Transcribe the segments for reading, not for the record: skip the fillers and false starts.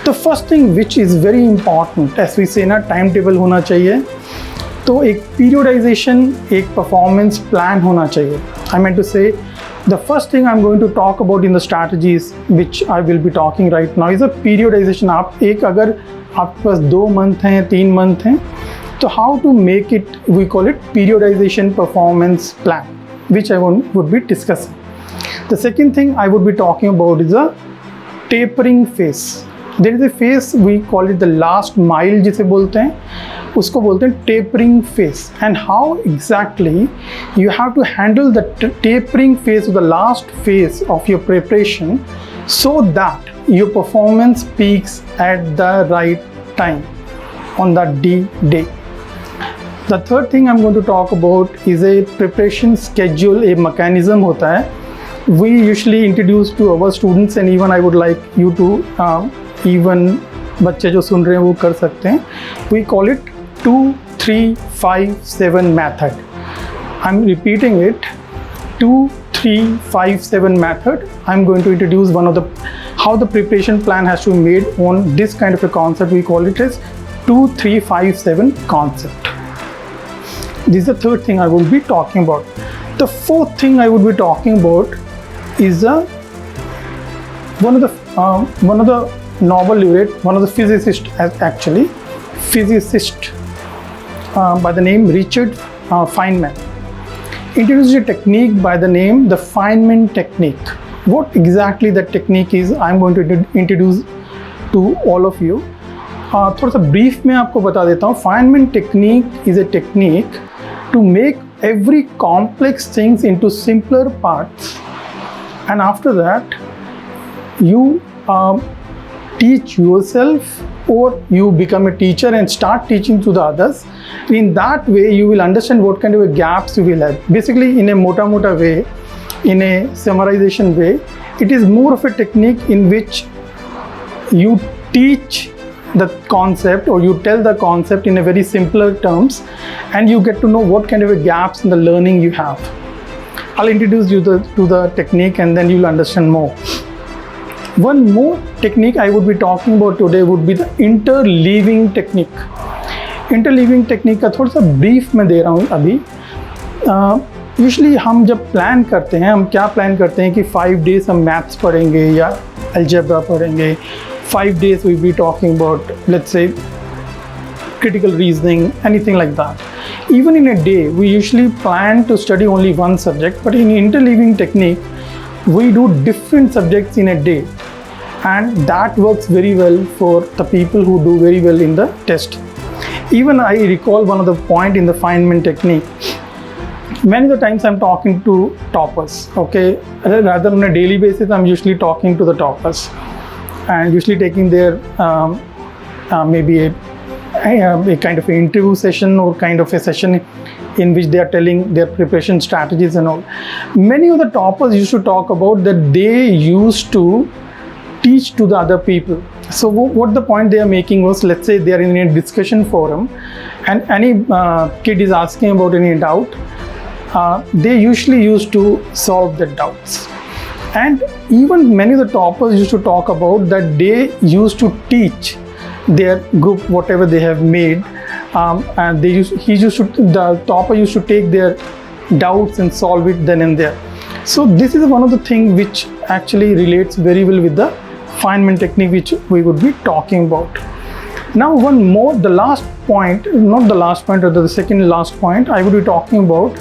The first thing which is very important, as we say ना, time table होना चाहिए, तो एक पीरियडाइजेशन, एक परफॉर्मेंस प्लान होना चाहिए. I meant to say the first thing I'm going to talk about in the strategies which I will be talking right now is a periodization. आप एक अगर आपके पास 2 month हैं, 3 month हैं, तो how to make it, we call it periodization performance plan, which I would be discussing. The second thing I would be talking about is a tapering phase. There is a phase, we call it the last mile जिसे बोलते हैं, उसको बोलते हैं tapering phase. And how exactly you have to handle the tapering phase, or the last phase of your preparation, so that your performance peaks at the right time on that day. The third thing I'm going to talk about is a preparation schedule, a mechanism होता है. We usually introduce to our students, and even I would like you to even बच्चे जो सुन रहे हैं वो कर सकते हैं. We call it 2, 3, 5, 7 method. I'm repeating it, 2, 3, 5, 7 method. I'm going to introduce one of the how the preparation plan has to be made on this kind of a concept. We call it as 2, 3, 5, 7 concept. This is the third thing I will be talking about. The fourth thing I would be talking about is one of the Nobel laureate, one of the physicists, by the name Richard Feynman, introduced a technique by the name the Feynman technique. What exactly that technique is, I'm going to introduce to all of you. थोड़ा सा brief में आपको बता देता हूँ. Feynman technique is a technique to make every complex things into simpler parts, and after that you teach yourself, or you become a teacher and start teaching to the others. In that way you will understand what kind of gaps you will have. Basically, in a mota way, in a summarization way, it is more of a technique in which you teach the concept, or you tell the concept in a very simpler terms, and you get to know what kind of gaps in the learning you have. I'll introduce you to the technique, and then you'll understand more. One more technique I would be talking about today would be the interleaving technique. Interleaving technique का थोड़ा सा brief में दे रहा हूँ अभी. Usually हम जब plan करते हैं, हम क्या plan करते हैं कि 5 days हम maths पढ़ेंगे या algebra पढ़ेंगे. 5 days we'll be talking about, let's say, critical reasoning, anything like that. Even in a day, we usually plan to study only one subject, but in interleaving technique, we do different subjects in a day, and that works very well for the people who do very well in the test. Even I recall one of the point in the Feynman technique. Many of the times I'm talking to toppers, okay? Rather on a daily basis, I'm usually talking to the toppers, and usually taking their maybe a kind of an interview session, or kind of a session in which they are telling their preparation strategies and all. Many of the toppers used to talk about that they used to teach to the other people. So what the point they are making was, let's say they are in a discussion forum, and any kid is asking about any doubt, they usually used to solve the doubts. And even many of the toppers used to talk about that they used to teach their group whatever they have made, and the topper used to take their doubts and solve it then and there. So this is one of the things which actually relates very well with the Feynman technique, which we would be talking about. Now one more, the last point, not the last point, or the second last point I would be talking about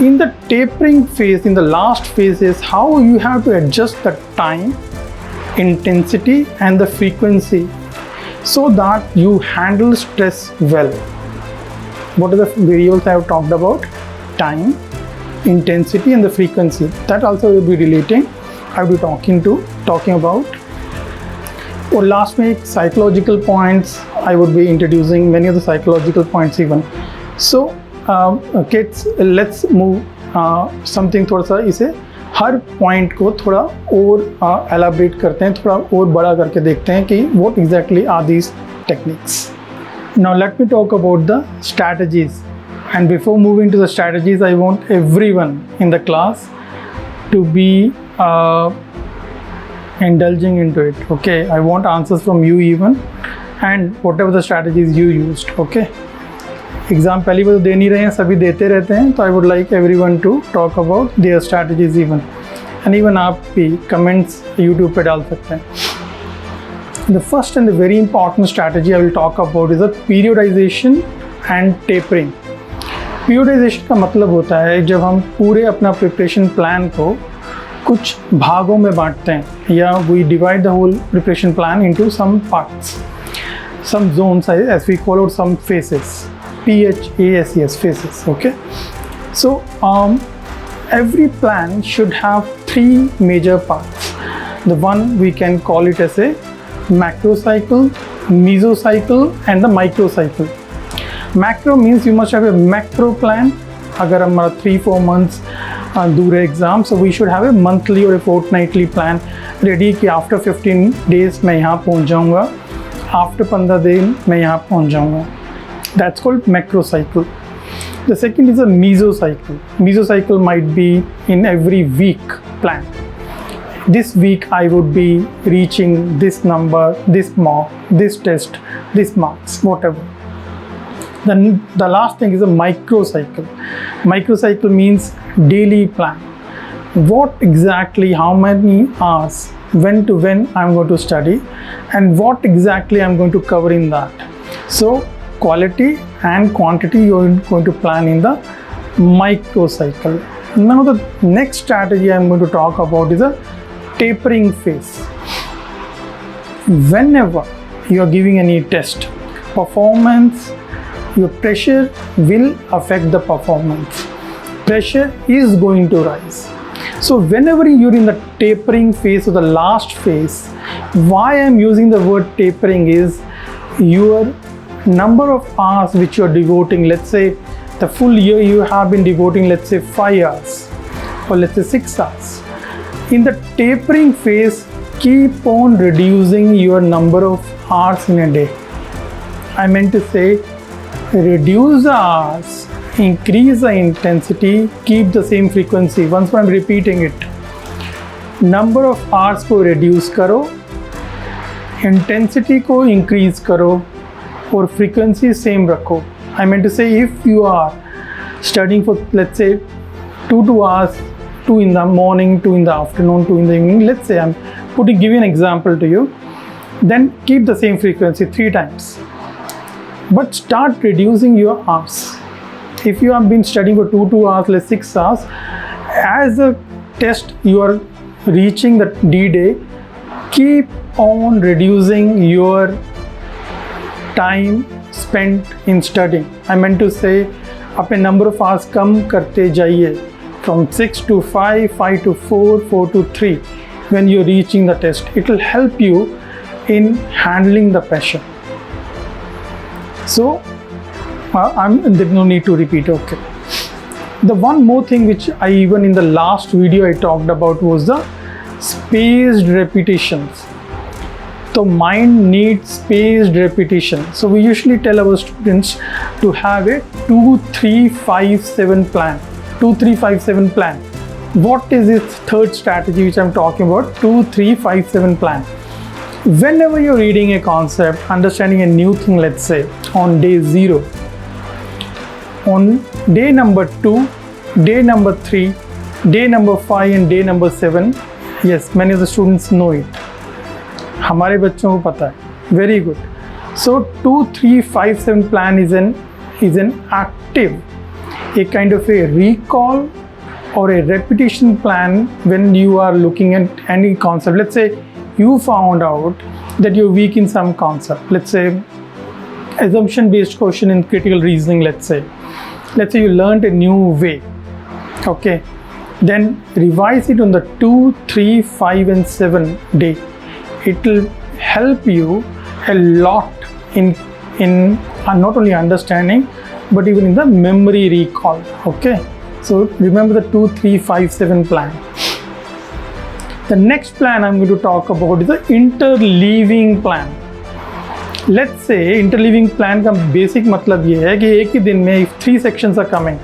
in the tapering phase, in the last phase, is how you have to adjust the time, intensity and the frequency, so that you handle stress well. What are the variables I have talked about? Time, intensity and the frequency. That also will be relating. I will be talking about. Or last week, psychological points. I would be introducing many of the psychological points even. So kids, let's move something थोड़ा सा इसे हर point को थोड़ा और elaborate करते हैं, थोड़ा और बड़ा करके देखते हैं कि what exactly are these techniques. Now let me talk about the strategies, and before moving to the strategies, I want everyone in the class to be indulging into it. Okay, I want answers from you even, and whatever the strategies you used. Okay, exam पहली बार तो दे नहीं रहे हैं, सभी देते रहते हैं, तो I would like everyone to talk about their strategies even, and even आप भी कमेंट्स यूट्यूब पे डाल सकते हैं. The first and the very important strategy I will talk about is the periodization and tapering. Periodization का मतलब होता है जब हम पूरे अपना प्रिपरेशन प्लान को कुछ भागों में बांटते हैं, या we divide the whole preparation plan into some parts, some zones as we call out, some phases, PHASES, phases. Okay, so every plan should have three major parts. The one we can call it as a macro cycle, mesocycle and the microcycle. Macro means you must have a macro plan. अगर हमारा 3-4 months दूर है exam, so we should have a monthly or a fortnightly plan ready कि after 15 days मैं यहाँ पहुँच जाऊँगा, after 15 दिन मैं यहाँ पहुँच जाऊँगा. That's called macro cycle. The second is a mesocycle. Mesocycle might be in every week plan. This week I would be reaching this number, this mark, this test, this marks, whatever. Then the last thing is a microcycle. Microcycle means daily plan. What exactly, how many hours, when to when I'm going to study, and what exactly I'm going to cover in that. So quality and quantity you're going to plan in the microcycle. Now the next strategy I'm going to talk about is a tapering phase. Whenever you are giving any test, performance, your pressure will affect the performance. Pressure is going to rise. So whenever you're in the tapering phase or the last phase, why I'm using the word tapering is your number of hours which you're devoting. Let's say the full year you have been devoting, let's say 5 hours or let's say 6 hours. In the tapering phase, keep on reducing your number of hours in a day. I meant to say, reduce the hours, increase the intensity, keep the same frequency. Once I'm repeating it. Number of hours को reduce करो, intensity को increase करो, और frequency same रखो. I meant to say, if you are studying for, let's say, 2 hours, 2 in the morning, 2 in the afternoon, 2 in the evening, let's say I'm giving an example to you, then keep the same frequency 3 times. But start reducing your hours. If you have been studying for 2 hours, let's 6 hours, as a test you are reaching the D-Day, keep on reducing your time spent in studying. I meant to say, अपने number of hours कम करते जाइए. From 6 to 5, 5 to 4, 4 to 3 when you're reaching the test. It will help you in handling the pressure. So, there's no need to repeat, okay. The one more thing which I even in the last video I talked about was the spaced repetitions. So mind needs spaced repetition. So we usually tell our students to have a 2-3-5-7 plan. 2-3-5-7 plan. What is this third strategy which I'm talking about? 2-3-5-7 plan. Whenever you're reading a concept, understanding a new thing, let's say on day 0, on day number 2, day number 3, day number 5 and day number 7, yes, many of the students know it. हमारे बच्चों को पता है. Very good. So 2-3-5-7 plan is an active, a kind of a recall or a repetition plan when you are looking at any concept. Let's say you found out that you're weak in some concept. Let's say assumption based question in critical reasoning. Let's say you learned a new way. Okay, then revise it on the 2, 3, 5 and 7 day. It will help you a lot in not only understanding but even in the memory recall. Okay, so remember the 2-3-5-7 plan. The next plan I'm going to talk about is the interleaving plan. Let's say interleaving plan का basic मतलब ये है कि एक ही दिन में if 3 sections are coming,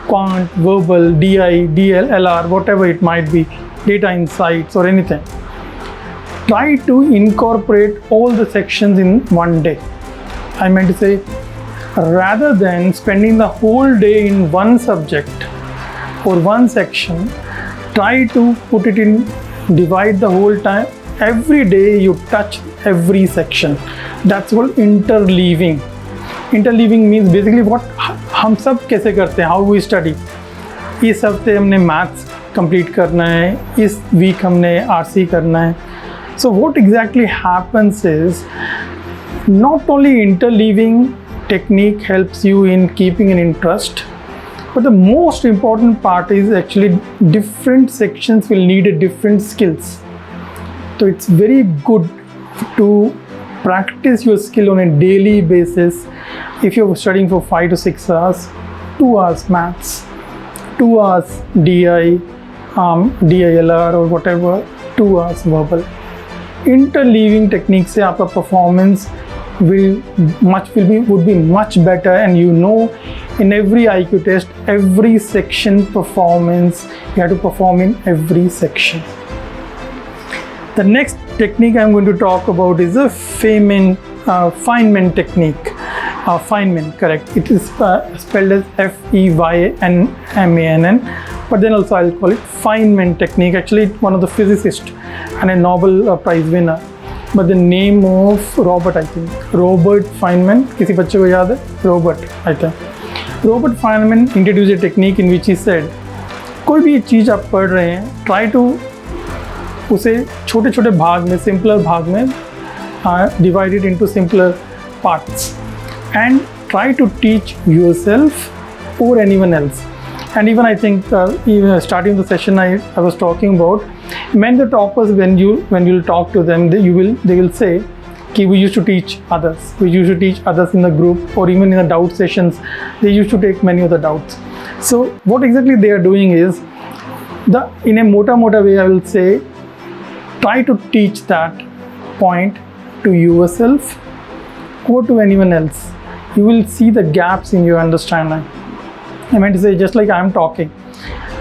quant, verbal, DI, DL, LR, whatever it might be, data insights or anything, try to incorporate all the sections in one day. I meant to say, rather than spending the whole day in one subject or one section, try to put it in, divide the whole time. Every day you touch every section. That's called interleaving. Interleaving means basically what हम सब कैसे करते हैं, how we study. इस हफ्ते हमने maths complete करना है, इस वीक हमने आरसी करना है. So what exactly happens is, not only interleaving technique helps you in keeping an interest, but the most important part is actually different sections will need a different skills. So it's very good to practice your skill on a daily basis. If you're studying for 5 to 6 hours, 2 hours maths, 2 hours DI, DILR or whatever, 2 hours verbal. Interleaving technique से आपका performance would be much better, and you know, in every IQ test, every section performance, you have to perform in every section. The next technique I'm going to talk about is a Feynman technique. Feynman, correct. It is spelled as F-E-Y-N-M-A-N-N, but then also I'll call it Feynman technique. Actually, one of the physicists and a Nobel Prize winner. But the name of Robert, I think. Robert Feynman. किसी बच्चे को याद है? Robert, I think. Robert Feynman introduced a technique in which he said, कोई भी चीज़ आप पढ़ रहे हैं, try to उसे छोटे छोटे भाग में, simpler भाग में divide it into simpler parts and try to teach yourself or anyone else. And even I think even starting the session I was talking about, many of the toppers, when you'll talk to them, they will say, "Ki we used to teach others. We used to teach others in the group, or even in the doubt sessions, they used to take many of the doubts." So what exactly they are doing is, in a mota way, I will say, try to teach that point to yourself or to anyone else. You will see the gaps in your understanding. I meant to say, just like I am talking,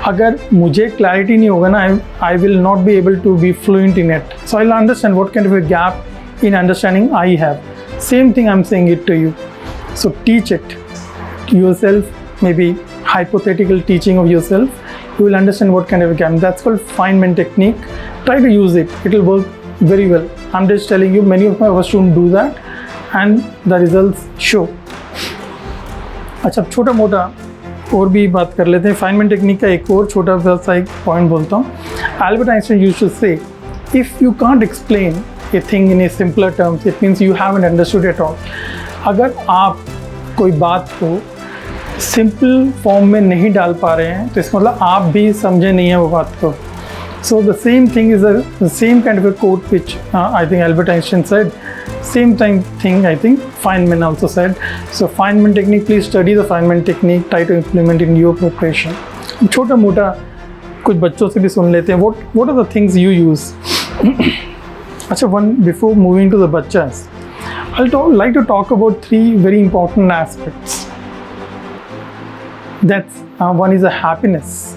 अगर मुझे clarity नहीं होगा ना, I will not be able to be fluent in it. So I'll understand what kind of a gap in understanding I have. Same thing I'm saying it to you. So teach it to yourself, maybe hypothetical teaching of yourself. You will understand what kind of a gap. That's called Feynman technique. Try to use it. It will work very well. I'm just telling you, many of my students do that and the results show. अच्छा, छोटा मोटा और भी बात कर लेते हैं. Feynman technique का एक और छोटा सा एक पॉइंट बोलता हूँ. Albert Einstein used to say, if you can't explain a thing in a simpler terms, it means you haven't understood it all. अगर आप कोई बात को सिंपल फॉर्म में नहीं डाल पा रहे हैं, तो इसका मतलब आप भी समझे नहीं हैं वो बात को. So the same thing is the same kind of a quote which I think Albert Einstein said. Same thing I think Feynman also said. So Feynman technique, please study the Feynman technique, try to implement in your preparation. छोटा मोटा कुछ बच्चों से भी सुन लेते हैं. What are the things you use? अच्छा, before moving to the bachas, like to talk about 3 very important aspects. That's one is a happiness.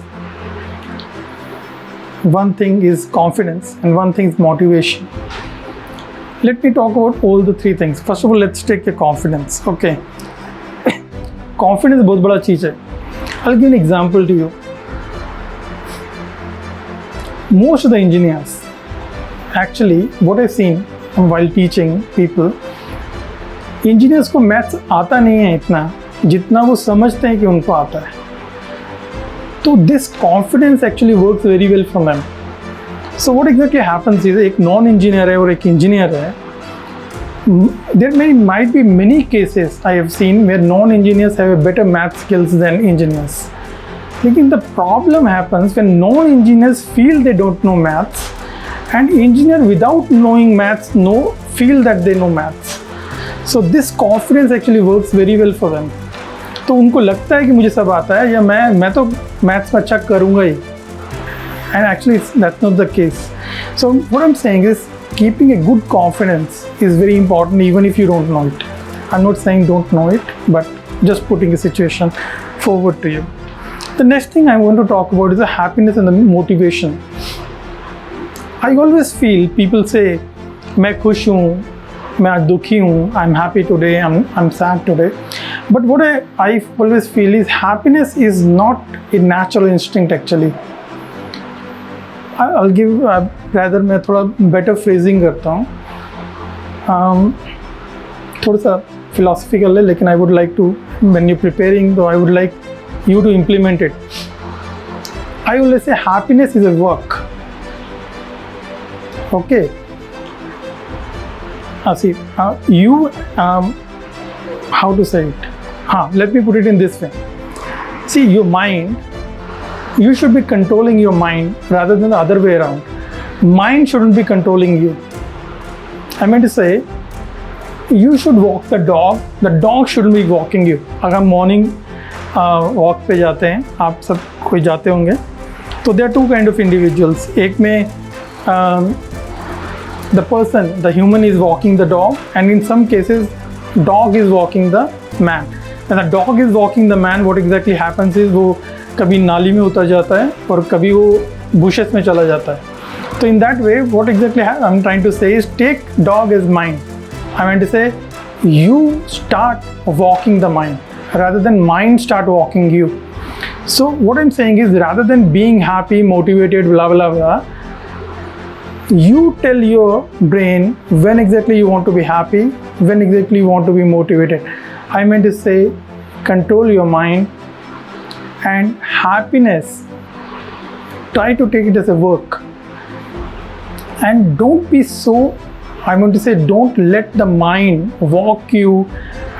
One thing is confidence, and one thing is motivation. Let me talk about all the 3 things. First of all, let's take the confidence. Okay. Confidence बहुत बड़ा चीज़ है. I'll give an example to you. Most of the engineers, actually, what I've seen while teaching people, engineers को maths आता नहीं है इतना जितना वो समझते हैं कि उनको आता है. तो this confidence actually works very well for them. So what exactly happens is, एक नॉन इंजीनियर है और एक इंजीनियर है. There might be many cases I have seen where non-engineers have a better math skills than engineers. लेकिन the problem happens when non-engineers feel they don't know maths, and engineer without knowing maths feel that they know maths. So this confidence actually works very well for them. तो उनको लगता है कि मुझे सब आता है, या मैं तो मैथ्स में अच्छा करूँगा ही. And actually that's not the case. So what I'm saying is, keeping a good confidence is very important even if you don't know it. I'm not saying don't know it, but just putting a situation forward to you. The next thing I want to talk about is the happiness and the motivation. I always feel people say, मैं खुश हूँ, मैं आज दुखी हूँ, I'm happy today, I'm sad today. But what I always feel is happiness is not a natural instinct actually. I'll give rather मैं थोड़ा better phrasing करता हूँ. थोड़ा सा philosophical है, लेकिन I would like to, when you're preparing, though I would like you to implement it. I always say happiness is a work. Okay. See, you, how to say it? Let me put it in this way. See, your mind, you should be controlling your mind rather than the other way around. Mind shouldn't be controlling you. I meant to say, you should walk the dog shouldn't be walking you. अगर morning walk पे जाते हैं, आप सब कोई जाते होंगे, तो there are two kind of individuals. एक में the human is walking the dog, and in some cases dog is walking the man. When the dog is walking the man, what exactly happens is वो कभी नाली में उतर जाता है और कभी वो bushes में चला जाता है. So in that way, what exactly I'm trying to say is take dog as mind. I meant to say you start walking the mind rather than mind start walking you. So what I'm saying is, rather than being happy, motivated, blah blah blah, you tell your brain when exactly you want to be happy, when exactly you want to be motivated. I meant to say, control your mind, and happiness, try to take it as a work. And don't be so, I want to say, don't let the mind walk you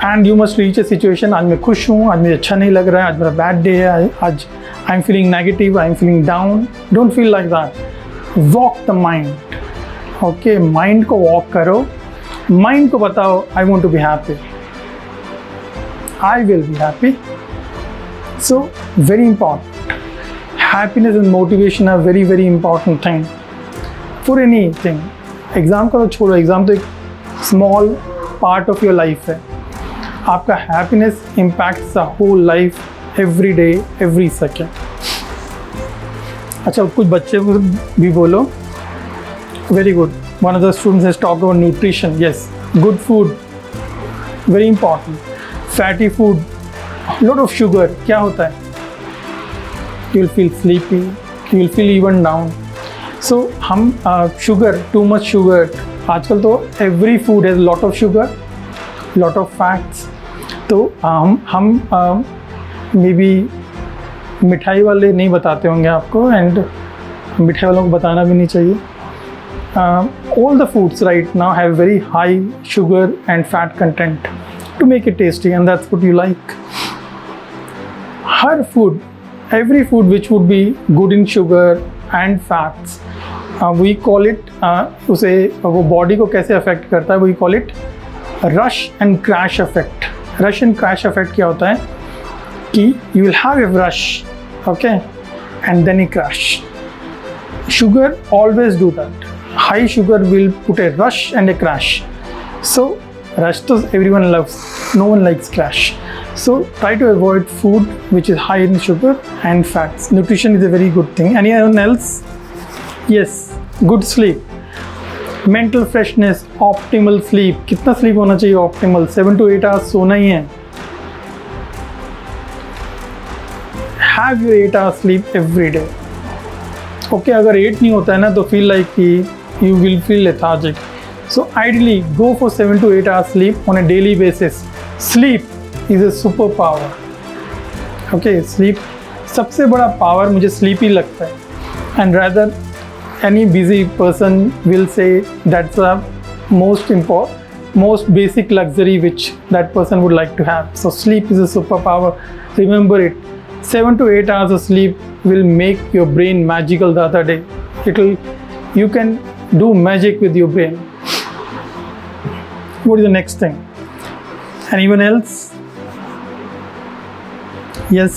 and you must reach a situation, आज मैं खुश हूँ, आज मुझे अच्छा नहीं लग रहा है, आज मेरा bad day है, आज I'm feeling negative, I'm feeling down. Don't feel like that. Walk the mind. Okay, mind को walk करो, mind को बताओ, I want to be happy, I will be happy. So very important. Happiness and motivation are very very important thing for anything. Exam का तो छोड़ो, exam तो एक small part of your life है. आपका happiness impacts the whole life, every day, every second. अच्छा, कुछ बच्चे को भी बोलो. Very good. One of the students has talked about nutrition. Yes, good food, very important. Fatty food, lot of sugar. क्या होता है? You will feel sleepy. You will feel even down. So हम sugar, too much sugar. आजकल तो every food has lot of sugar, lot of fats. तो हम maybe मिठाई वाले नहीं बताते होंगे आपको, and मिठाई वालों को बताना भी नहीं चाहिए. All the foods right now have very high sugar and fat content to make it tasty, and that's what you like. Her food, every food which would be good in sugar and fats, we call it, उसे वो body को कैसे affect करता है, we call it rush and crash effect. Rush and crash effect क्या होता है कि you will have a rush, okay, and then a crash. Sugar always do that. High sugar will put a rush and a crash. So rush to everyone loves, no one likes crash. So try to avoid food which is high in sugar and fats. Nutrition is a very good thing. Anyone else? Yes, good sleep, mental freshness, optimal sleep. कितना sleep होना चाहिए optimal? 7 to 8 hours सोना ही है. Have your 8 hours sleep every day. Okay, अगर 8 नहीं होता है ना तो feel like कि you will feel lethargic. So ideally go for 7 to 8 hours sleep on a daily basis. Sleep is a superpower. Okay, sleep सबसे बड़ा power मुझे sleep ही लगता है. And rather any busy person will say that's the most basic luxury which that person would like to have. So sleep is a superpower. Remember it. 7 to 8 hours of sleep will make your brain magical the other day. You can do magic with your brain. What is the next thing? Anyone else? Yes,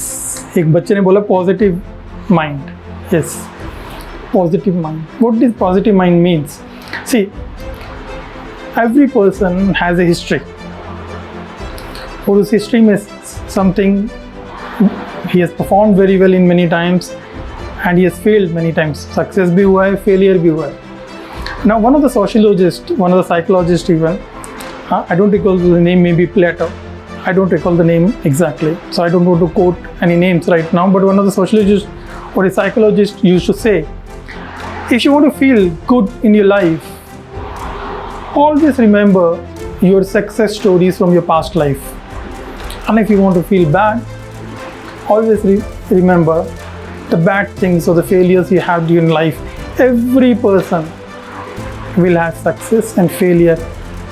एक बच्चे ने बोला positive mind. Yes, positive mind. What does positive mind means? See, every person has a history. और उस history में something he has performed very well in many times and he has failed many times. Success भी हुआ है, failure भी हुआ है. Now, one of the sociologists, one of the psychologists even, I don't recall the name, maybe Plato. I don't recall the name exactly, so I don't want to quote any names right now, but one of the sociologists or a psychologist used to say, if you want to feel good in your life, always remember your success stories from your past life. And if you want to feel bad, always remember the bad things or the failures you had in life. Every person will have success and failure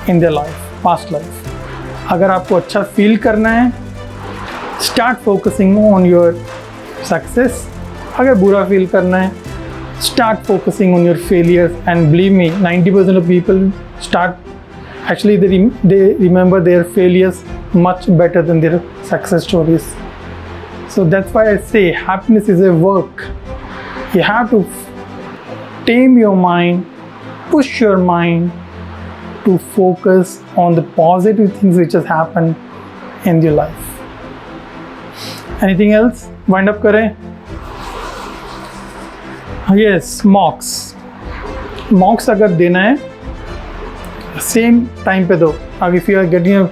in their life, past life. अगर आपको अच्छा feel करना है, start focusing on your success. अगर बुरा feel करना है, start focusing on your failures. And believe me, 90% of people they remember their failures much better than their success stories. So that's why I say happiness is a work. You have to tame your mind, push your mind to focus on the positive things which has happened in your life. Anything else? Wind up kare? Yes, mocks. Mocks agar dena hai, same time pe do. If you are getting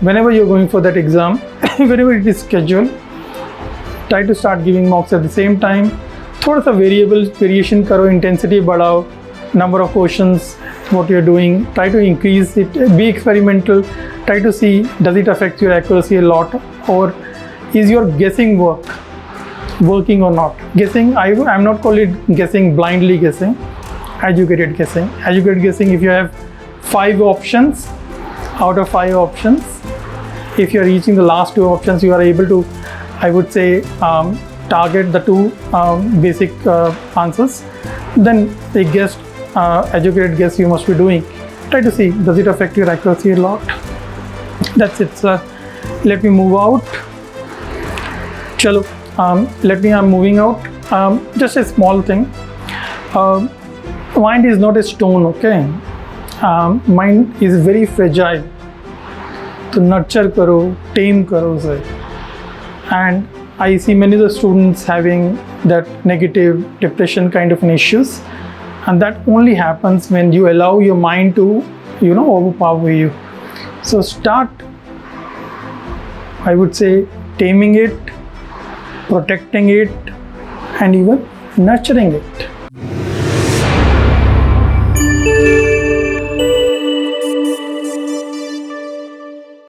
whenever you are going for that exam, whenever it is scheduled, try to start giving mocks at the same time. थोड़ा सा variation करो, intensity बढ़ाओ, number of questions, what you're doing, try to increase it, be experimental, try to see does it affect your accuracy a lot, or is your guessing working or not. Guessing, I'm not calling it guessing, blindly guessing, educated guessing. Educated guessing, if you have 5 options, out of 5 options, if you're reaching the last 2 options, you are able to, I would say, target the 2 basic answers, then a educated guess you must be doing. Try to see, does it affect your accuracy a lot? That's it, sir. Let me move out. Chalo, I'm moving out. Just a small thing. Mind is not a stone, okay? Mind is very fragile. To nurture karo, tame karo usse. And I see many of the students having that negative depression kind of issues, and that only happens when you allow your mind to, overpower you. So start, I would say, taming it, protecting it, and even nurturing it.